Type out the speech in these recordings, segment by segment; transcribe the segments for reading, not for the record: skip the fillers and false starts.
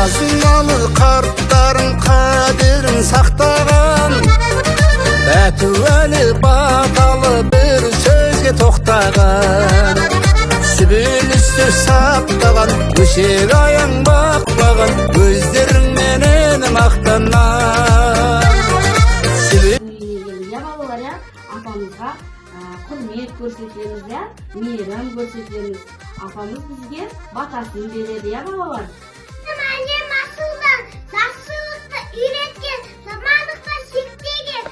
Azmalı kartların kaderin saxtagan, Bətüvəli batalı bir sözge toxtagan, Sübül üstü saptagan, Öşek ayang bakmagan, Gözlerin menen maqtanan. Ya balalar ya, apamızga hürmet görsetemiz ya, meyram görsetemiz. Apamız bizge bataсын beredi ya balalar. Annem aslında жақсылықты үйреткен, жамандыққа шектеген.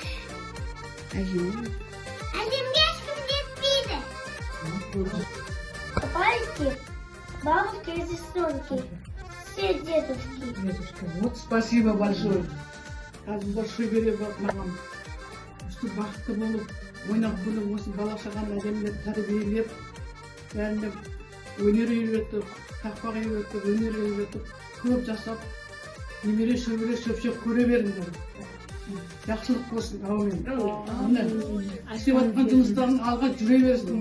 Әжемге ешкім жетпейді. Папайки, бабушки и сестренки, все дедушки. Вот спасибо большое. Қазір большой бере маған. Что бақытты болып, ойнап күліп, осы бала шағаны әдемілеп, тәрбиелеп, бәріне өнер үйретіп, тақпақ үйретіп, өнер үйретіп, көп жасап, немере шөбере шөпшек көре беріңдер. Жақсылық болсын, әумин. Істеп жатқан жұмыстарын алға жүре берсін.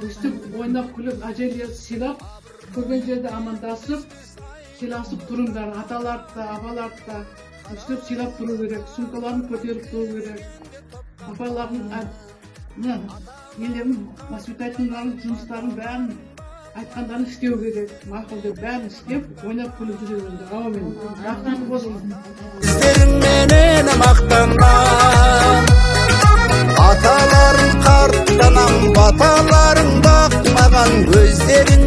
Өстіп ойнап күліп, әжелерді сыйлап, көрген жерде амандасып, сыйласып тұрыңдар, аталарды да, апаларды да. Өстіп сыйлап тұру керек, сумкаларын көтеріп тұру керек. Апалардың елерін воспитательный жұмыстарын бәрін айтқандарын істеу керек. Мақұлды бәрін істеп, ойнап күліп жүре беріңдер. Әумин. Рахмет болсын. Gözlerin menen maqtanan, Ataların kartlanan, bataların bakmagan, Gözlerin